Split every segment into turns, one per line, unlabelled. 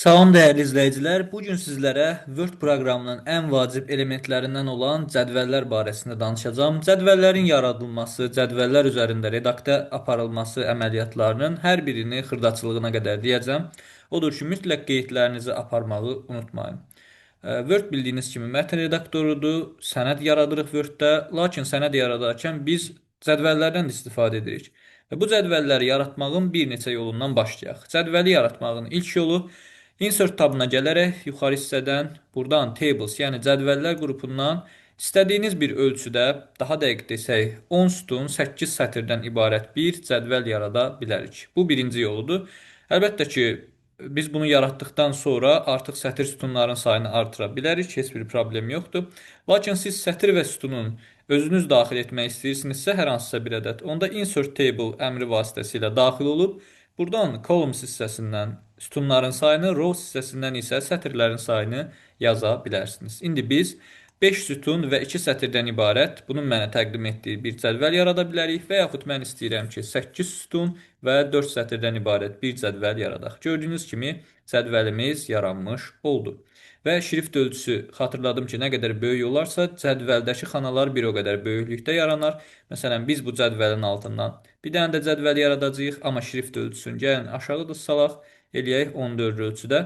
Salam dəyərli izləyicilər. Bu gün sizlərə Word proqramının ən vacib elementlərindən olan cədvəllər barəsində danışacağam. Cədvəllərin yaradılması, cədvəllər üzərində redaktə aparılması əməliyyatlarının hər birini xırdaçılığına qədər deyəcəm. Odur ki, mütləq qeydlərinizi aparmağı unutmayın. Word bildiyiniz kimi mətn redaktorudur. Sənəd yaradırıq Word-də, lakin sənəd yaradarkən biz cədvəllərdən də istifadə edirik. Və bu cədvəlləri yaratmağın bir neçə yolundan başlayaq. Cədvəli yaratmağın ilk yolu Insert tabına gələrək yuxarı hissədən buradan Tables, yəni cədvəllər qrupundan istədiyiniz bir ölçüdə, daha dəqiq desək 10 sütun 8 sətirdən ibarət bir cədvəl yarada bilərik. Bu birinci yoludur. Əlbəttə ki, biz bunu yaratdıqdan sonra artıq sətir sütunların sayını artıra bilərik, heç bir problem yoxdur. Lakin siz sətir və sütunun özünüz daxil etmək istəyirsinizsə hər hansısa bir ədəd, onda insert table əmri vasitəsilə daxil olub, buradan columns hissəsindən sütunların sayını, rows hissəsindən isə sətirlərin sayını yaza bilərsiniz. İndi biz 5 sütun və 2 sətirdən ibarət bunun mənə təqdim etdiyi bir cədvəl yarada bilərik və yaxud mən istəyirəm ki, 8 sütun və 4 sətirdən ibarət bir cədvəl yaradaq. Gördüyünüz kimi cədvəlimiz yaranmış oldu. Və şrift ölçüsü xatırladım ki, nə qədər böyük olarsa, cədvəldəki xanalar bir o qədər böyüklükdə yaranar. Məsələn, biz bu cədvəlin altından bir dənə də cədvəl yaradacağıq, amma şrift ölçüsünü gəlin aşağı da salaq, eləyək 14 ölçüdə.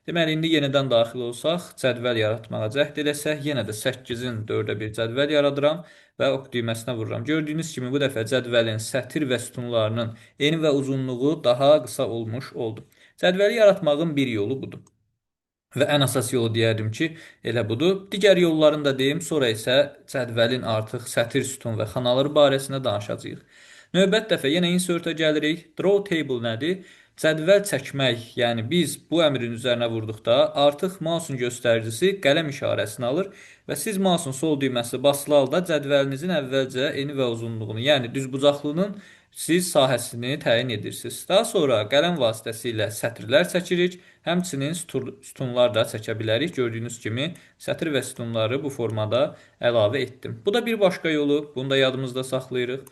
Deməli, indi yenidən daxil olsaq, cədvəl yaratmağa cəhd eləsək, yenə də 8-in 4-ə bir cədvəl yaradıram və ok düyməsinə vururam. Gördüyünüz kimi bu dəfə cədvəlin sətir və sütunlarının eni və uzunluğu daha qısa olmuş oldu. Cədvəli yaratmağın bir yolu budur. Və ən əsas yolu deyərdim ki, elə budur. Digər yollarını da deyim, sonra isə cədvəlin artıq sətir, sütun və xanaları barəsində danışacağıq. Növbət dəfə yenə insert-ə gəlirik. Draw table nədir? Cədvəl çəkmək, yəni biz bu əmrin üzərinə vurduqda artıq mouse'un göstəricisi qələm işarəsini alır və siz mouse'un sol düyməsi basılı halda cədvəlinizin əvvəlcə eni və uzunluğunu, yəni düzbucaqlının siz sahəsini təyin edirsiniz. Daha sonra qələm vasitəsilə sətirlər çəkirik. Həmçinin sütunlar da çəkə bilərik. Gördüyünüz kimi sətir və sütunları bu formada əlavə etdim. Bu da bir başqa yolu. Bunu da yadımızda saxlayırıq.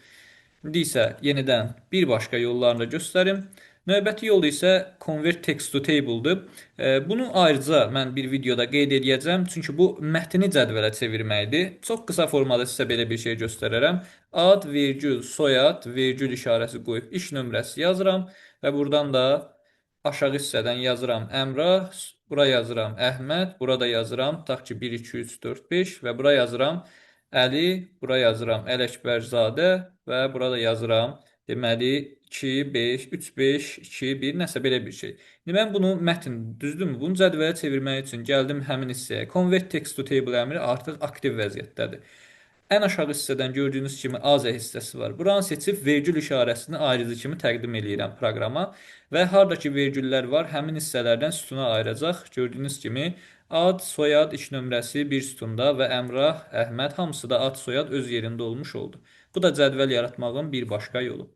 İndi isə yenidən bir başqa yollarını da göstərim. Növbəti yol isə Convert Text to Table-dır. Bunu ayrıca mən bir videoda qeyd edəcəm. Çünki bu mətni cədvələ çevirməkdir. Çox qısa formada sizə belə bir şey göstərərəm. Ad, vergül, soyad, vergül işarəsi qoyub iş nömrəsi yazıram və buradan da aşağı hissədən yazıram Əmrah, bura yazıram Əhməd, burada yazıram tutaq ki 1, 2, 3, 4, 5 və bura yazıram Əli, bura yazıram Ələkbərzadə və burada yazıram deməli 2, 5, 3, 5, 2, 1 nəsə belə bir şey. İndi mən bunu mətn düzdürmü? Bunu cədvələ çevirmək üçün gəldim həmin hissəyə. Convert text to table əmri artıq aktiv vəziyyətdədir. Ən aşağı hissədən gördüyünüz kimi AZ hissəsi var. Buranı seçib vergül işarəsini ayrıcı kimi təqdim eləyirəm proqrama və hardakı vergüllər var, həmin hissələrdən sütuna ayıracaq. Gördüyünüz kimi ad, soyad, iş nömrəsi bir sütunda və Əmrah, Əhməd hamısı da ad, soyad öz yerində olmuş oldu. Bu da cədvəl yaratmağın bir başqa yolu.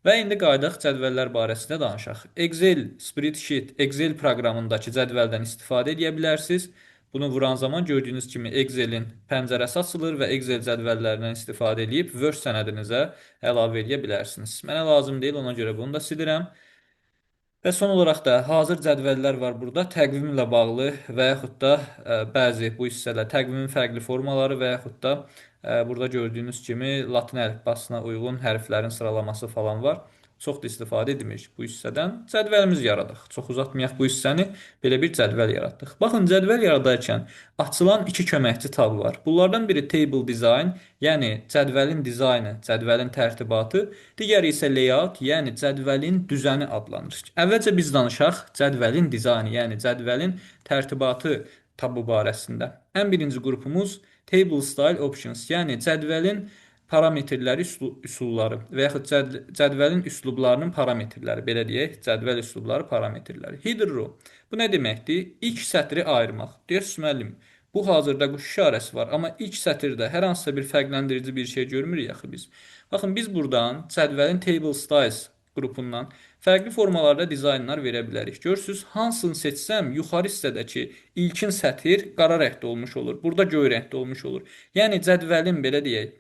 Və indi qayıdaq cədvəllər barəsində danışaq. Excel, Spreadsheet, Excel proqramındakı cədvəldən istifadə edə bilərsiniz. Bunu vuran zaman gördüyünüz kimi Excel'in pəncərəsi açılır və Excel cədvəllərindən istifadə edib Word sənədinizə əlavə edə bilərsiniz. Mənə lazım deyil, ona görə bunu da silirəm. Və son olaraq da hazır cədvəllər var burada. Təqvimlə bağlı və yaxud da bəzi bu hissələr təqvimin fərqli formaları və yaxud da burada gördüyünüz kimi latin əlifbasına uyğun hərflərin sıralaması falan var. Çox da istifadə edilmir bu hissədən. Cədvəlimiz yaradıq. Çox uzatmayaq bu hissəni. Belə bir cədvəl yaratdıq. Baxın, cədvəl yaradarkən açılan iki köməkçi tab var. Bunlardan biri Table Design, yəni cədvəlin dizaynı, cədvəlin tərtibatı. Digəri isə Layout, yəni cədvəlin düzəni adlanır. Əvvəlcə biz danışaq cədvəlin dizaynı, yəni cədvəlin tərtibatı tabu barəsində. Ən birinci qrupumuz Table Style Options, yəni cədvəlin parametrləri, üsulları və yaxud cədvəlin üslublarının parametrləri, belə deyək, cədvəl üslubları parametrləri. Header row. Bu nə deməkdir? İlk sətri ayırmaq. Deyərsiniz, müəllim, bu hazırda quş işarəsi var, amma ilk sətirdə hər hansısa bir fərqləndirici bir şey görmürük axı biz. Baxın, biz buradan cədvəlin Table Styles qrupundan fərqli formalarda dizaynlar verə bilərik. Görürsünüz, hansını seçsəm, yuxarı hissədəki ilkin sətir qara rəngdə olmuş olur. Burada göy rəngdə olmuş olur. Yəni cədvəlin belə deyək,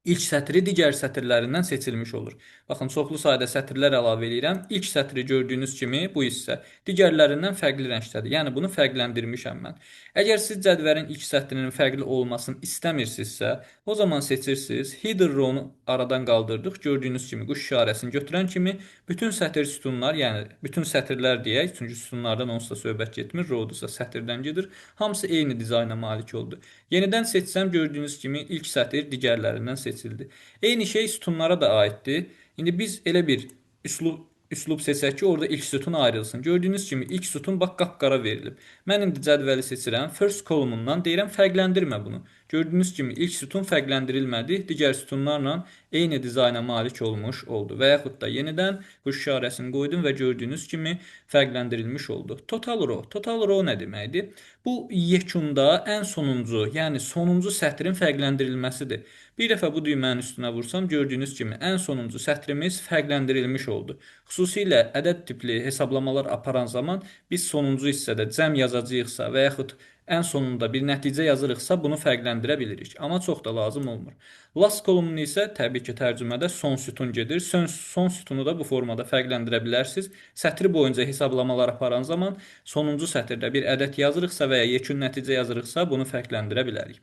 İlk sətri digər sətirlərindən seçilmiş olur. Baxın, çoxlu sayda sətirlər əlavə edirəm. İlk sətri gördüyünüz kimi bu hissə digərlərindən fərqli rəngdədir. Yəni bunu fərqləndirmişəm mən. Əgər siz cədvəlin ilk sətrinin fərqli olmasını istəmirsinizsə, o zaman seçirsiniz. Header row-nu aradan qaldırdıq. Gördüyünüz kimi quş işarəsini götürən kimi bütün sətir sütunlar, yəni bütün sətirlər deyək, çünki sütunlardan onsuz da söhbət getmir, row-dursa sətirdən gedir. Hamısı eyni dizayna malik oldu. Yenidən seçsəm gördüyünüz kimi ilk sətir digərlərindən seçildi. Eyni şey sütunlara da aiddir. İndi biz elə bir üslub seçək ki, orada ilk sütun ayrılsın. Gördüyünüz kimi ilk sütun bax qapqara verilib. Mən indi cədvəli seçirəm. First column-undan deyirəm fərqləndirmə bunu. Gördüyünüz kimi ilk sütun fərqləndirilmədi. Digər sütunlarla eyni dizayna malik olmuş oldu. Və yaxud da yenidən quş işarəsini qoydum və gördüyünüz kimi fərqləndirilmiş oldu. Total row. Total row nə deməkdir? Bu yekunda ən sonuncu, yəni sonuncu sətrin fərqləndirilməsidir. Bir dəfə bu düymənin üstünə vursam, gördüyünüz kimi ən sonuncu sətrimiz fərqləndirilmiş oldu. Xüsusilə ədəd tipli hesablamalar aparan zaman biz sonuncu hissədə cəm yazacağıqsa və yaxud ən sonunda bir nəticə yazırıqsa bunu fərqləndirə bilirik. Amma çox da lazım olmur. Last column isə təbii ki, tərcümədə son sütun gedir. Son sütunu da bu formada fərqləndirə bilərsiniz. Sətri boyunca hesablamalar aparan zaman sonuncu sətirdə bir ədəd yazırıqsa və ya yekun nəticə yazırıqsa bunu fərqləndirə bilərik.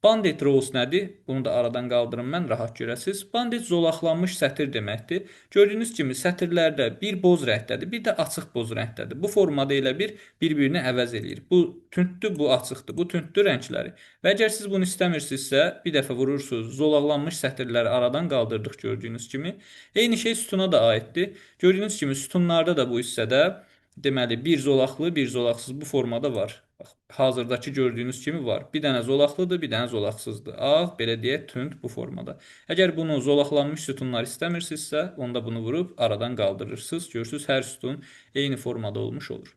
Bandit rows nədir? Bunu da aradan qaldırım mən, rahat görəsiniz. Bandit zolaqlanmış sətir deməkdir. Gördüyünüz kimi sətirlərdə bir boz rəngdədir, bir də açıq boz rəngdədir. Bu formada elə bir-birini əvəz eləyir. Bu tündür, bu açıqdır. Bu tündür rəngləri. Və əgər siz bunu istəmirsinizsə, bir dəfə vurursunuz. Zolaqlanmış sətirləri aradan qaldırdıq gördüyünüz kimi. Eyni şey sütuna da aiddir. Gördüyünüz kimi sütunlarda da bu hissədə deməli bir zolaqlı, bir zolaqsız bu formada var. Bax, hazırdakı gördüyünüz kimi var. Bir dənə zolaqlıdır, bir dənə zolaqsızdır. Ağ, belə deyək, tünd bu formada. Əgər bunu zolaqlanmış sütunlar istəmirsinizsə, onda bunu vurub aradan qaldırırsınız. Görürsünüz, hər sütun eyni formada olmuş olur.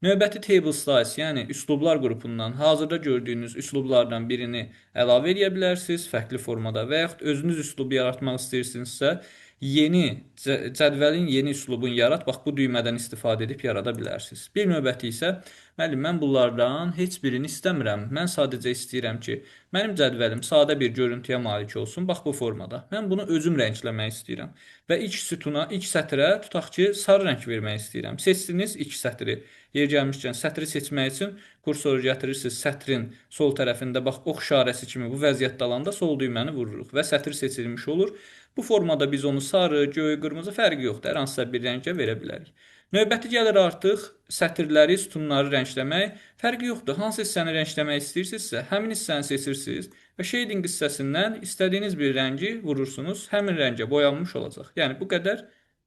Növbəti table styles, yəni üslublar qrupundan hazırda gördüyünüz üslublardan birini əlavə edə bilərsiniz fərqli formada və yaxud özünüz üslubu yaratmaq istəyirsinizsə, cədvəlin yeni üslubunu yarat, bax bu düymədən istifadə edib yarada bilərsiniz. Bir növbəti isə, müəllim, mən bunlardan heç birini istəmirəm. Mən sadəcə istəyirəm ki, mənim cədvəlim sadə bir görüntüyə malik olsun, bax bu formada. Mən bunu özüm rəngləmək istəyirəm. Və ilk sütuna, ilk sətrə tutaq ki, sarı rəng vermək istəyirəm. Seçdiniz ilk sətri. Yer gəlmişkən sətri seçmək üçün kursoru gətirirsiniz sətrin sol tərəfində, bax ox işarəsi kimi bu vəziyyətdə alanda sol düyməni vururuq və sətr seçilmiş olur. Bu formada biz onu sarı, göy, qırmızı fərqi yoxdur. Hər hansısa bir rəngə verə bilərik. Növbəti gəlir artıq sətirləri, sütunları rəngləmək. Fərqi yoxdur. Hansı hissəni rəngləmək istəyirsinizsə, həmin hissəni seçirsiniz və shading hissəsindən istədiyiniz bir rəngi vurursunuz. Həmin rəngə boyanmış olacaq. Yəni bu qədər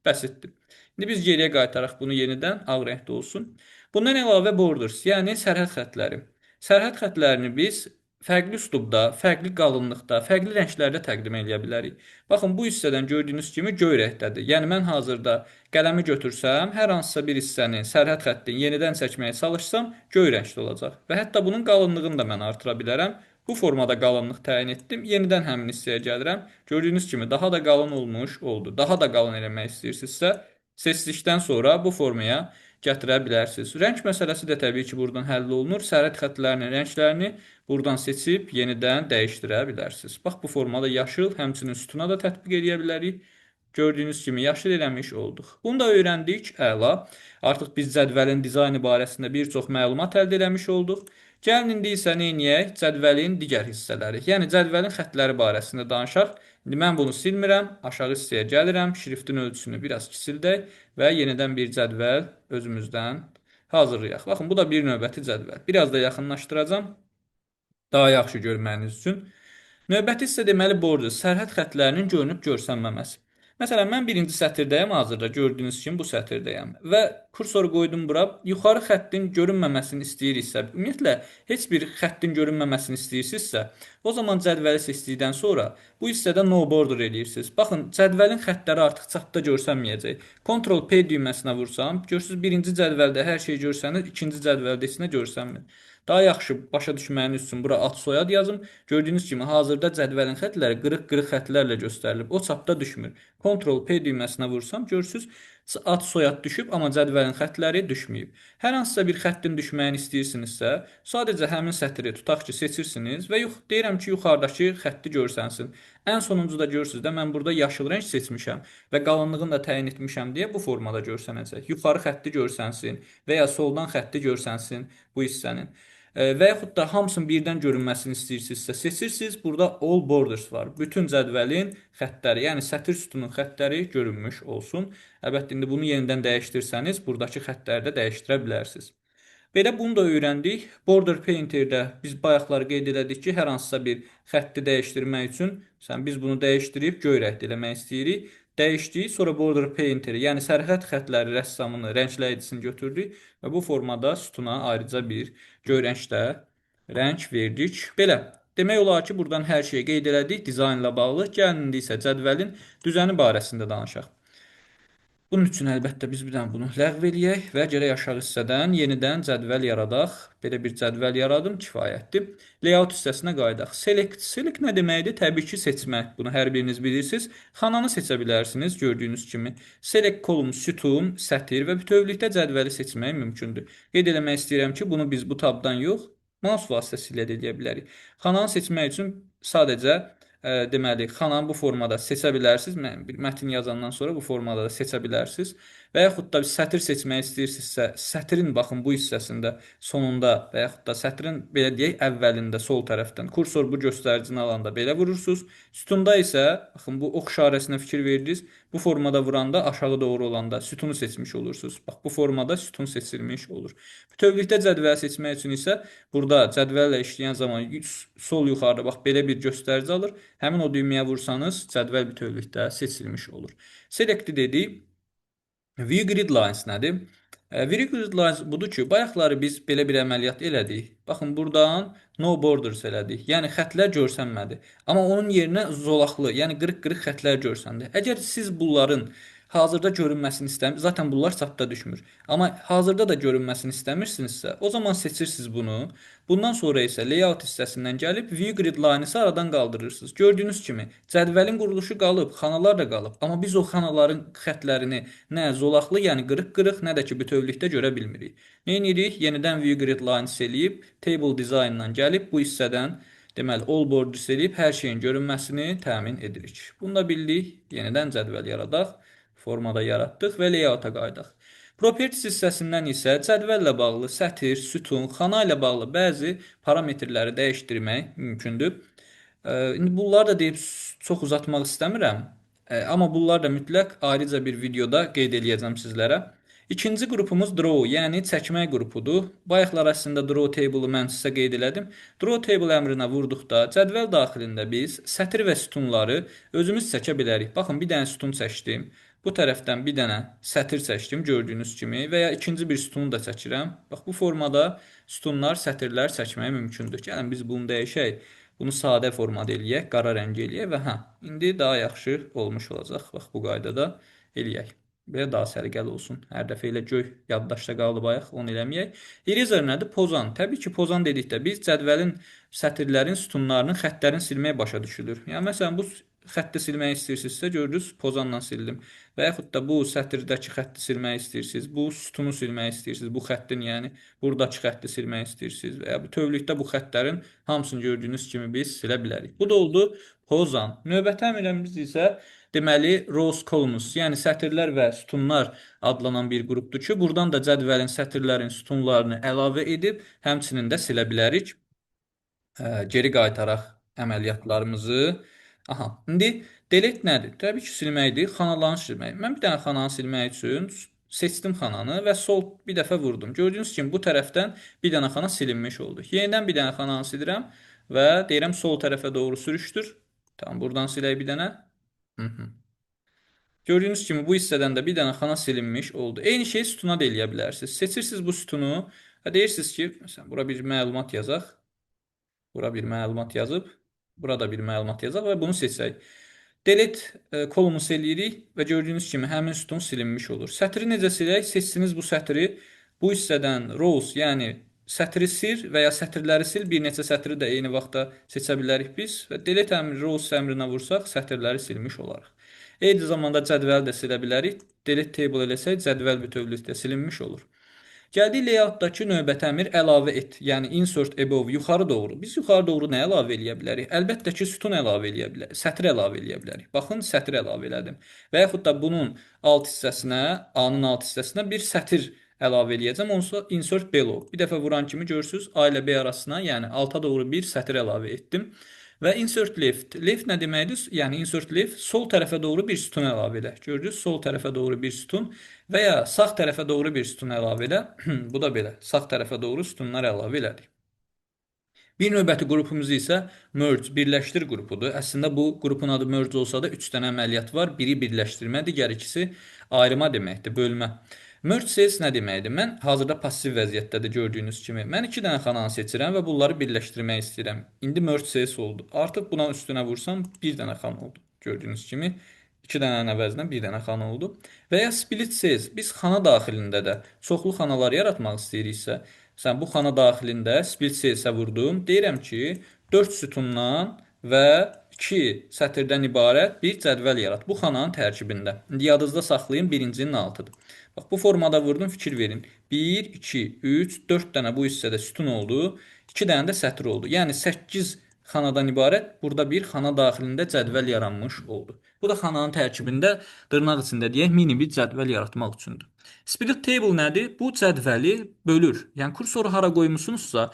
bəsitdir. İndi biz geriyə qaytaraq bunu yenidən ağ rəngdə olsun. Bundan əlavə borders, yəni sərhəd xətləri. Sərhəd xətlərini biz fərqli üslubda, fərqli qalınlıqda, fərqli rənglərdə təqdim edə bilərik. Baxın, bu hissədən gördüyünüz kimi göy rəngdədir. Yəni mən hazırda qələmi götürsəm, hər hansısa bir hissəni, sərhəd xəttini yenidən çəkməyə çalışsam, göy rəngdə olacaq. Və hətta bunun qalınlığını da mən artıra bilərəm. Bu formada qalınlıq təyin etdim. Yenidən həmin hissəyə gəlirəm. Gördüyünüz kimi daha da qalın olmuş oldu. Daha da qalın eləmək istəyirsinizsə, seçdikdən sonra bu formaya gətirə bilərsiniz. Rəng məsələsi də təbii ki, buradan həll olunur. Sərhəd xəttlərinin rənglərini buradan seçib yenidən dəyişdirə bilərsiniz. Bax, bu formada yaşıl, həmçinin sütuna da tətbiq edə bilərik. Gördüyünüz kimi yaşıl eləmiş olduq. Bunu da öyrəndik, əla. Artıq biz cədvəlin dizaynı barəsində bir çox məlumat əldə eləmiş olduq. Gəlin indi isə neyniyək? Cədvəlin digər hissələri, yəni cədvəlin xəttləri barəsində danışaq. İndi mən bunu silmirəm, aşağı hissəyə gəlirəm, şriftin ölçüsünü biraz kisildək və yenidən bir cədvəl özümüzdən hazırlayaq. Baxın, bu da bir növbəti cədvəl. Biraz da yaxınlaşdıracağam, daha yaxşı görməyiniz üçün. Növbəti hissə deməli border, sərhəd xəttlərinin görünüb görsənməməsi. Məsələn, mən birinci sətirdəyəm hazırda, gördüyünüz kimi bu sətirdəyəm və kursoru qoydum bura. Yuxarı xəttin görünməməsini istəyiriksə, ümumiyyətlə heç bir xəttin görünməməsini istəyirsinizsə, o zaman cədvəli seçdikdən sonra bu hissədə no border eləyirsiniz. Baxın, cədvəlin xəttləri artıq çatda görsənməyəcək. Ctrl P düyməsinə vursam, görürsünüz birinci cədvəldə hər şey görsənir, ikinci cədvəldə heç nə görsənmir. Daha yaxşı başa düşməyiniz üçün bura ad soyad yazım. Gördüyünüz kimi hazırda cədvəlin xətləri qırıq-qırıq xətlərlə göstərilib. O çapda düşmür. Ctrl P düyməsinə vursam, görürsünüz, Ad, soyad düşüb, amma cədvəlin xəttləri düşməyib. Hər hansısa bir xəttin düşməyini istəyirsinizsə, sadəcə həmin sətri tutaq ki, seçirsiniz və deyirəm ki, yuxarıdakı xətti görsənsin. Ən sonuncuda görürsüz də, mən burada yaşıl rəng seçmişəm və qalınlığını da təyin etmişəm deyə bu formada görsənəcək. Yuxarı xətti görsənsin və ya soldan xətti görsənsin bu hissənin. Və yaxud da hamısının birdən görünməsini istəyirsinizsə, seçirsiniz. Burada all borders var. Bütün cədvəlin xəttləri, yəni sətr sütunun xəttləri görünmüş olsun. Əlbəttə, indi bunu yenidən dəyişdirsəniz, buradakı xəttləri də dəyişdirə bilərsiniz. Belə bunu da öyrəndik. Border Painter-də biz bayaqlar qeyd elədik ki, hər hansısa bir xətti dəyişdirmək üçün, məsələn, biz bunu dəyişdirib göy rəngdə eləmək istəyirik. Dəyişdik, sonra Border Painter-i, yəni sərhəd xəttləri rəssamını, rəngləyicisini götürdük və bu formada sütuna ayrıca bir göy rəngdə rəng verdik. Belə. Demək olar ki, buradan hər şeyi qeyd elədik dizaynla bağlı. Gəlin indi isə cədvəlin düzəni barəsində danışaq. Bunun üçün əlbəttə biz bir dənə bunu ləğv eləyək və gərək aşağı hissədən yenidən cədvəl yaradaq. Belə bir cədvəl yaradım, kifayətdir. Layout hissəsinə qayıdaq. Select. Select nə deməkdir? Təbii ki, seçmək. Bunu hər biriniz bilirsiniz. Xananı seçə bilərsiniz, gördüyünüz kimi. Select column, sütun, sətir və bütövlükdə cədvəli seçmək mümkündür. Qeyd eləmək istəyirəm ki, bunu biz bu tabdan yox, mouse vasitəsilə də edə bilərik. Xananı seçmək üçün sadəcə deməli, xananı bu formada seçə bilərsiniz. Bir mətn yazandan sonra bu formada da seçə bilərsiniz. Və yaxud da sətr seçmək istəyirsinizsə, sətrin baxın bu hissəsində, sonunda və yaxud da sətrin belə deyək, əvvəlində sol tərəfdən kursor bu göstəricini alanda belə vurursunuz. Sütunda isə baxın bu ox işarəsinə fikir verdiniz. Bu formada vuranda aşağı doğru olanda sütunu seçmiş olursunuz. Bax bu formada sütun seçilmiş olur. Bütövlükdə cədvəl seçmək üçün isə burada cədvəllə işləyən zaman sol yuxarıda bax belə bir göstərici alır. Həmin o düyməyə vursanız cədvəl bütövlükdə seçilmiş olur. Select dedik. View Grid Lines nədir? View Grid Lines budur ki, bayaqları biz belə bir əməliyyat elədik. Baxın, buradan No Borders elədik. Yəni, xətlər görsənmədi. Amma onun yerinə zolaqlı, yəni qırıq-qırıq xətlər görsəndi. Əgər siz bunların hazırda görünməsini istəmirsiniz, zaten bunlar çatda düşmür. Amma hazırda da görünməsini istəmirsinizsə, o zaman seçirsiniz bunu. Bundan sonra isə layout hissəsindən gəlib View Grid Line-ı aradan qaldırırsınız. Gördüyünüz kimi cədvəlin quruluşu qalıb, xanalar da qalıb. Amma biz o xanaların xətlərini nə zolaqlı, yəni qırıq-qırıq, nə də ki bütövlükdə görə bilmirik. Nə edirik? Yenidən View Grid Line eləyib, Table Design-dan gəlib bu hissədən deməli all borders eləyib hər şeyin görünməsini təmin edirik. Bunu da bildik. Yenidən cədvəl yaradaq, formada yaratdıq və layout-a qayıdaq. Properties hissəsindən isə cədvəllə bağlı sətir, sütun, xana ilə bağlı bəzi parametrləri dəyişdirmək mümkündür. İndi bunları da deyib çox uzatmaq istəmirəm. Amma bunlar da mütləq ayrıca bir videoda qeyd eləyəcəm sizlərə. İkinci qrupumuz draw, yəni çəkmək qrupudur. Bayaqlar əslində draw table-ı mən sizə qeyd elədim. Draw table əmrinə vurduqda cədvəl daxilində biz sətir və sütunları özümüz çəkə bilərik. Baxın, bir dənə sütun çəkdim. Bu tərəfdən bir dənə sətir çəkdim gördüyünüz kimi və ya ikinci bir sütunu da çəkirəm. Bax, bu formada sütunlar, sətirlər çəkmək mümkündür. Gəlin biz bunu dəyişək. Bunu sadə formada eləyək, qara rəng eləyək və indi daha yaxşı olmuş olacaq. Bax, bu qaydada eləyək. Belə daha səliqəli olsun. Hər dəfə elə göy yaddaşda qaldı bayaq, onu eləməyək. Eraser nədir? Pozan. Təbii ki, pozan dedikdə biz cədvəlin, sətirlərin, sütunlarının, xəttlərini silməyə başa düşülür. Yəni, məsələn, bu xətti silmək istəyirsinizsə, gördünüz, pozanla sildim. Və yaxud da bu sətirdəki xətti silmək istəyirsiniz, bu sütunu silmək istəyirsiniz, bu xəttin, yəni buradakı xətti silmək istəyirsiniz və ya bütövlükdə bu xəttlərin hamısını gördüyünüz kimi biz silə bilərik. Bu da oldu pozan. Növbəti əmrimiz isə deməli rows columns, yəni sətirlər və sütunlar adlanan bir qrupdur ki, buradan da cədvəlin, sətirlərin, sütunlarını əlavə edib, həmçinin də silə bilərik. Geri qaytaraq əməliyyatlarımızı. Aha, indi delete nədir? Təbii ki, silməkdir, xanalarını silmək. Mən bir dənə xananı silmək üçün seçdim xananı və sol bir dəfə vurdum. Gördüyünüz kimi bu tərəfdən bir dənə xana silinmiş oldu. Yenidən bir dənə xananı silirəm və deyirəm sol tərəfə doğru sürüşdür. Tamam, buradan silək bir dənə. Gördüyünüz kimi bu hissədən də bir dənə xana silinmiş oldu. Eyni şeyi sütuna da eləyə bilərsiniz. Seçirsiniz bu sütunu və deyirsiniz ki, məsələn, bura bir məlumat yazaq. Bura bir məlumat yazıb, burada bir məlumat yazaq və bunu seçək. Delete kolumu eləyirik və gördüyünüz kimi həmin sütun silinmiş olur. Sətri necə silək? Seçsiniz bu sətri. Bu hissədən rows, yəni sətri sil və ya sətirləri sil. Bir neçə sətri də eyni vaxtda seçə bilərik biz. Və delete əmri rows əmrinə vursaq, sətirləri silmiş olarıq. Eyni zamanda cədvəli də silə bilərik. Delete table eləsək, cədvəl bütövlükdə silinmiş olur. Gəldik layoutdakı növbəti əmr əlavə et. Yəni insert above yuxarı doğru. Biz yuxarı doğru nə əlavə eləyə bilərik? Əlbəttə ki, sütun əlavə eləyə bilərik. Sətr əlavə eləyə bilərik. Baxın, sətr əlavə elədim. Və yaxud da bunun alt hissəsinə, A-nın alt hissəsinə bir sətr əlavə eləyəcəm. Onsuz insert below. Bir dəfə vuran kimi görürsüz, A ilə B arasına, yəni alta doğru bir sətr əlavə etdim. Və insert left. Left nə deməkdir? Yəni insert left sol tərəfə doğru bir sütun əlavə elə. Gördünüz? Sol tərəfə doğru bir sütun və ya sağ tərəfə doğru bir sütun əlavə elə. Bu da belə. Sağ tərəfə doğru sütunlar əlavə elədik. Bir növbəti qrupumuz isə merge, birləşdir qrupudur. Əslində bu qrupun adı merge olsa da 3 dənə əməliyyat var. Biri birləşdirmə, digər ikisi ayırma deməkdir, bölmə. Merge cells nə deməkdir? Mən hazırda passiv vəziyyətdədir gördüyünüz kimi. Mən 2 dənə xananı seçirəm və bunları birləşdirmək istəyirəm. İndi merge cells oldu. Artıq buna üstünə vursam 1 dənə xan oldu. Gördüyünüz kimi 2 dənənin əvəzinə 1 dənə xana oldu. Və ya split cells, biz xana daxilində də çoxlu xanalar yaratmaq istəyiriksə, sən bu xana daxilində split cellsə vurdum. Deyirəm ki, 4 sütundan və 2 sətirdən ibarət bir cədvəl yarat. Bu xananın tərkibində. İndi yadınızda saxlayın, birincinin altıdır. Bax, bu formada vurdum, fikir verin. 1, 2, 3, 4 dənə bu hissədə sütun oldu. 2 dənə də sətr oldu. Yəni 8 xanadan ibarət burada bir xana daxilində cədvəl yaranmış oldu. Bu da xananın tərkibində dırnaq içində deyək mini bir cədvəl yaratmaq üçündür. Split table nədir? Bu cədvəli bölür. Yəni kursoru hara qoymusunuzsa,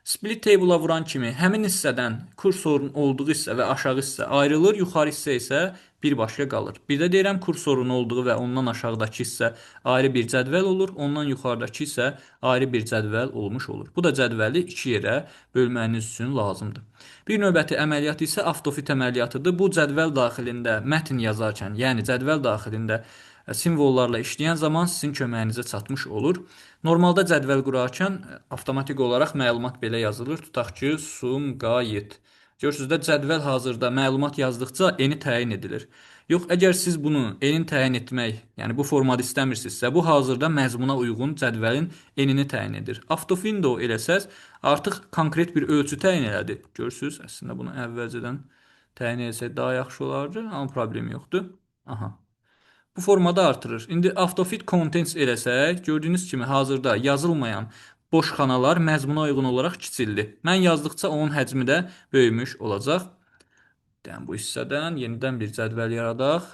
split table-a vuran kimi həmin hissədən kursorun olduğu hissə və aşağı hissə ayrılır, yuxarı hissə isə birbaşa qalır. Bir də deyirəm kursorun olduğu və ondan aşağıdakı hissə ayrı bir cədvəl olur, ondan yuxarıdakı isə ayrı bir cədvəl olmuş olur. Bu da cədvəli iki yerə bölməyiniz üçün lazımdır. Bir növbəti əməliyyat isə автofit əməliyyatıdır. Bu cədvəl daxilində mətn yazarkən, yəni cədvəl daxilində simvollarla işləyən zaman sizin köməyinizə çatmış olur. Normalda cədvəl qurarkən avtomatik olaraq məlumat belə yazılır. Tutaq ki, Sumqayıt. Görürsünüz də cədvəl hazırda məlumat yazdıqca eni təyin edilir. Yox, əgər siz bunu enin təyin etmək, yəni bu formatı istəmirsinizsə, bu hazırda məzmuna uyğun cədvəlin enini təyin edir. Autofillo eləsəz, artıq konkret bir ölçü təyin elədi. Görürsünüz, əslində bunu əvvəlcədən təyin etsək daha yaxşı olardı, amma problem yoxdur. Aha. Bu formada artırır. İndi autofit contents eləsək, gördüyünüz kimi hazırda yazılmayan boş xanalar məzmuna uyğun olaraq kiçildi. Mən yazdıqca onun həcmi də böyümüş olacaq. Yəni bu hissədən yenidən bir cədvəl yaradaq.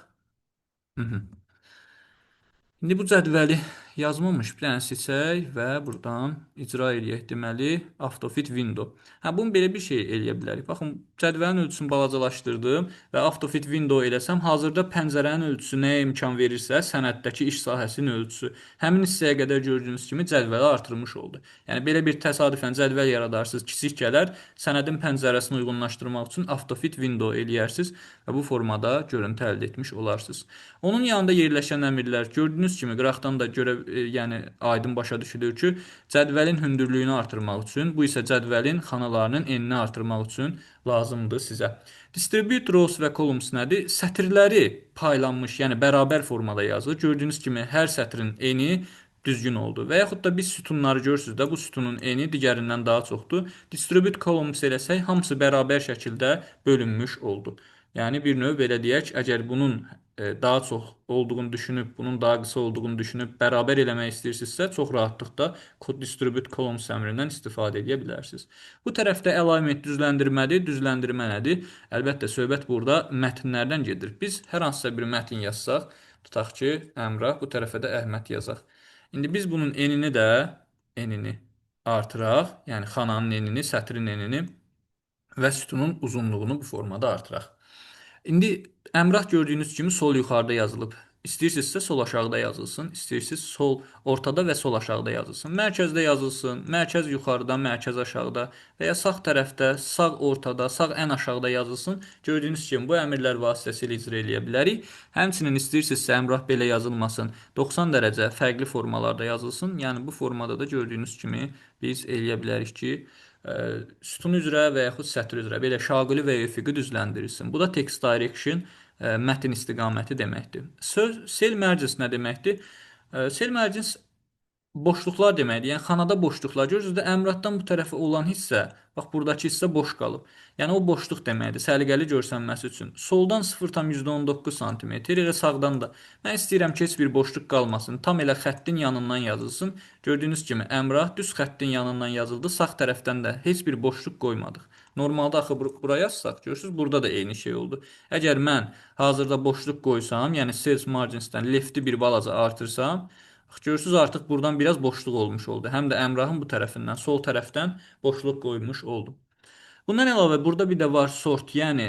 İndi bu cədvəli yazmamış bir dənə seçək və buradan icra eləyək. Deməli, AutoFit Window. Bunu belə bir şey eləyə bilərik. Baxın, cədvəlin ölçüsünü balacalaşdırdım və AutoFit Window eləsəm, hazırda pəncərənin ölçüsü nəyə imkan verirsə, sənəddəki iş sahəsinin ölçüsü həmin hissəyə qədər gördüyünüz kimi cədvəli artırmış oldu. Yəni, belə bir təsadüfən cədvəl yaradarsınız, kiçik gələr, sənədin pəncərəsini uyğunlaşdırmaq üçün AutoFit Window eləyərsiniz və bu formada görüntü əldə etmiş olarsınız. Onun yanında yerləşən əmrlər gördüyünüz kimi qıraqdan da yəni aydın başa düşülür ki, cədvəlin hündürlüyünü artırmaq üçün, bu isə cədvəlin xanalarının enini artırmaq üçün lazımdır sizə. Distribute rows və columns nədir? Sətirləri paylanmış, yəni bərabər formada yazılır. Gördüyünüz kimi hər sətrin eni düzgün oldu. Və yaxud da biz sütunları görürsünüz də, bu sütunun eni digərindən daha çoxdur. Distribute columns eləsək, hamısı bərabər şəkildə bölünmüş oldu. Yəni bir növ belə deyək, əgər bunun daha çox olduğunu düşünüb, bunun daha qısa olduğunu düşünüb bərabər eləmək istəyirsinizsə, çox rahatlıqla code distribute columns əmrindən istifadə edə bilərsiniz. Bu tərəfdə alignment düzləndirmədir. Düzləndirmə nədir? Əlbəttə, söhbət burada mətnlərdən gedir. Biz hər hansısa bir mətn yazsaq, tutaq ki, Əmrah, bu tərəfə də Əhməd yazaq. İndi biz bunun enini artıraq, yəni xananın enini, sətrin enini və sütunun uzunluğunu bu formada artıraq. İndi Əmrah gördüyünüz kimi sol yuxarıda yazılıb. İstəyirsinizsə sol aşağıda yazılsın, istəyirsiniz sol ortada və sol aşağıda yazılsın. Mərkəzdə yazılsın, mərkəz yuxarıda, mərkəz aşağıda və ya sağ tərəfdə, sağ ortada, sağ ən aşağıda yazılsın. Gördüyünüz kimi bu əmrlər vasitəsilə icra eləyə bilərik. Həmçinin istəyirsinizsə Əmrah belə yazılmasın, 90 dərəcə fərqli formalarda yazılsın. Yəni bu formada da gördüyünüz kimi biz eləyə bilərik ki, sütun üzrə və yaxud sətr üzrə belə şaquli və üfüqi düzləndirilsin. Bu da text direction mətn istiqaməti deməkdir. Cell margins nə deməkdir? Cell margins boşluqlar deməkdir. Yəni xanada boşluqlar görürsüz də əmrahdan bu tərəfə olan hissə, bax buradakı hissə boş qalıb. Yəni o boşluq deməkdir. Səliqəli görsənməsi üçün. Soldan 0,19 sm, elə sağdan da. Mən istəyirəm ki, heç bir boşluq qalmasın. Tam elə xəttin yanından yazılsın. Gördüyünüz kimi əmrah düz xəttin yanından yazıldı. Sağ tərəfdən də heç bir boşluq qoymadıq. Normalda axı bura yazsaq, görürsüz, burada da eyni şey oldu. Əgər mən hazırda boşluq qoysam, yəni Sales Margins'dən lefti bir balaca artırsam, bax, görürsüz artıq buradan biraz boşluq olmuş oldu. Həm də əmrahın bu tərəfindən, sol tərəfdən boşluq qoymuş oldum. Bundan əlavə burada bir də var sort, yəni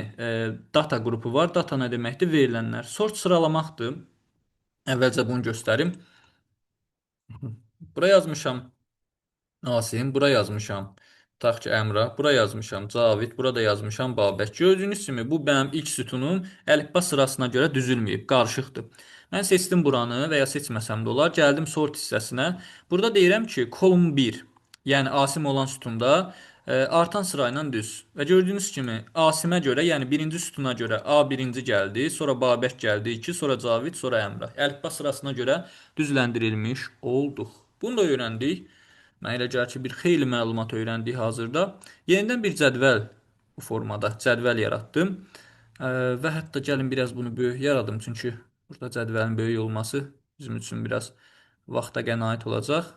data qrupu var. Data nə deməkdir? Verilənlər. Sort sıralamaqdır. Əvvəlcə bunu göstərim. Bura yazmışam Asim, bura yazmışam. Tutaq ki, Əmrah, bura yazmışam Cavid, burada yazmışam Babək. Gördüyünüz kimi bu mənim ilk sütunum əlifba sırasına görə düzülməyib, qarışıqdır. Mən seçdim buranı və ya seçməsəm də olar. Gəldim sort hissəsinə. Burada deyirəm ki, kolumn 1, yəni Asim olan sütunda artan sırayla düz. Və gördüyünüz kimi Asimə görə, yəni birinci sütuna görə A birinci gəldi, sonra Babək gəldi 2, sonra Cavid, sonra Əmrah. Əlifba sırasına görə düzləndirilmiş olduq. Bunu da öyrəndik. Mənə elə gəlir ki, bir xeyli məlumat öyrəndik hazırda. Yenidən bir cədvəl bu formada cədvəl yaratdım. Və hətta gəlin biraz bunu böyük yaradım. Çünki burada cədvəlin böyük olması bizim üçün biraz vaxta qənaət olacaq.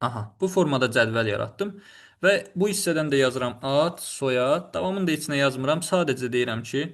Aha, bu formada cədvəl yaratdım. Və bu hissədən də yazıram ad, soyad. Davamını da heç nə yazmıram. Sadəcə deyirəm ki,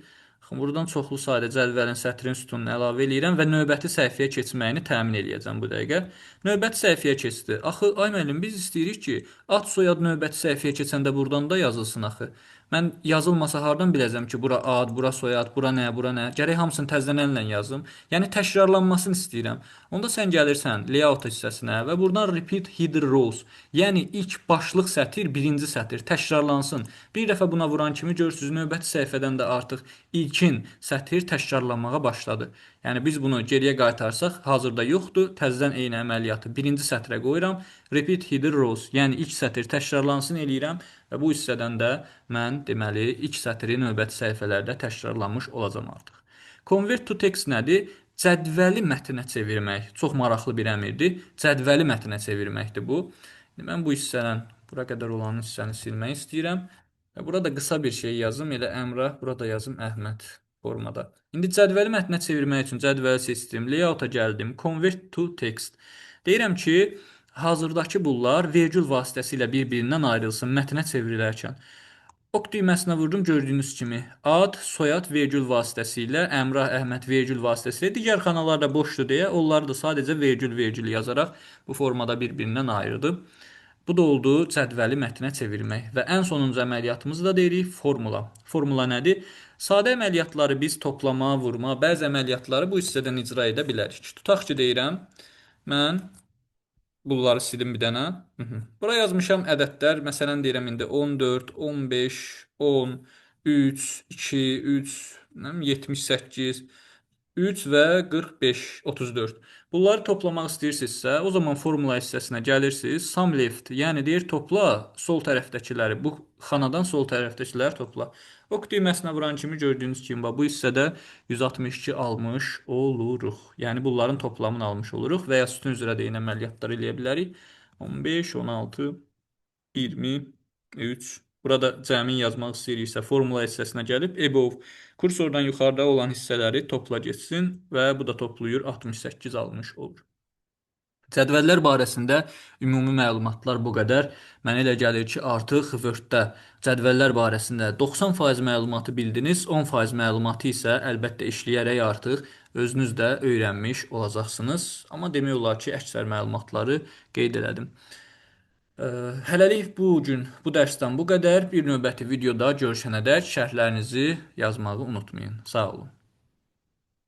buradan çoxlu sayda cədvəlin sətrin sütununu əlavə eləyirəm və növbəti səhifəyə keçməyini təmin eləyəcəm bu dəqiqə. Növbəti səhifəyə keçdi. Axı, ay müəllim, biz istəyirik ki, ad, soyad növbəti səhifəyə keçəndə buradan da yazılsın axı. Mən yazılmasa hardan biləcəm ki, bura ad, bura soyad, bura nə, bura nə? Gərək hamısını təzədən əllə yazım. Yəni təkrarlanmasını istəyirəm. Onda sən gəlirsən layout hissəsinə və buradan repeat header rows, yəni ilk başlıq sətir, birinci sətir təkrarlansın. Bir dəfə buna vuran kimi görürsüz, növbəti səhifədən də artıq ilkin sətir təkrarlanmağa başladı. Yəni biz bunu geriyə qaytarsaq, hazırda yoxdur. Təzədən eyni əməliyyatı birinci sətrə qoyuram. Repeat header rows, yəni ilk sətir təkrarlansın eləyirəm və bu hissədən də mən deməli ilk sətri növbəti səhifələrdə təkrarlanmış olacam artıq. Convert to text nədir? Cədvəli mətnə çevirmək. Çox maraqlı bir əmrdir. Cədvəli mətnə çevirməkdir bu. Mən bu hissədən bura qədər olan hissəni silmək istəyirəm. Və burada qısa bir şey yazım. Elə Əmrah, burada yazım Əhməd formada. İndi cədvəli mətnə çevirmək üçün cədvəli seçdim. Layout-a gəldim. Convert to text. Deyirəm ki, hazırdakı bunlar vergül vasitəsilə bir-birindən ayrılsın mətnə çevrilərkən. Ok düyməsinə vurdum gördüyünüz kimi. Ad, soyad vergül vasitəsilə, Əmrah, Əhməd vergül vasitəsilə, digər xanalar da boşdur deyə onları da sadəcə vergül yazaraq bu formada bir-birindən ayırdı. Bu da oldu cədvəli mətnə çevirmək. Və ən sonuncu əməliyyatımızı da deyirik formula. Formula nədir? Sadə əməliyyatları biz toplama, vurma, bəzi əməliyyatları bu hissədən icra edə bilərik. Tutaq ki, deyirəm, mən bunları silim bir dənə. Bura yazmışam ədədlər. Məsələn deyirəm indi 14, 15, 10, 3, 2, 3, 78, 3 və 45, 34. Bunları toplamaq istəyirsinizsə, o zaman formula hissəsinə gəlirsiniz. Sum left, yəni deyir topla sol tərəfdəkiləri, bu xanadan sol tərəfdəkiləri topla. Ok düyməsinə vuran kimi gördüyünüz kimi bu hissədə 162 almış oluruq. Yəni bunların toplamını almış oluruq və ya sütun üzrə deyilən əməliyyatlar eləyə bilərik. 15, 16, 23. Burada cəmin yazmaq istəyiriksə formula hissəsinə gəlib above kursordan yuxarıda olan hissələri topla getsin və bu da toplayır 68 almış olur. Cədvəllər barəsində ümumi məlumatlar bu qədər. Mənə elə gəlir ki, artıq Word-də cədvəllər barəsində 90% məlumatı bildiniz, 10% məlumatı isə əlbəttə işləyərək artıq özünüz də öyrənmiş olacaqsınız. Amma demək olar ki, əksər məlumatları qeyd elədim. Hələlik bu gün bu dərsdən bu qədər. Bir növbəti videoda görüşənədək şərhlərinizi yazmağı unutmayın. Sağ olun.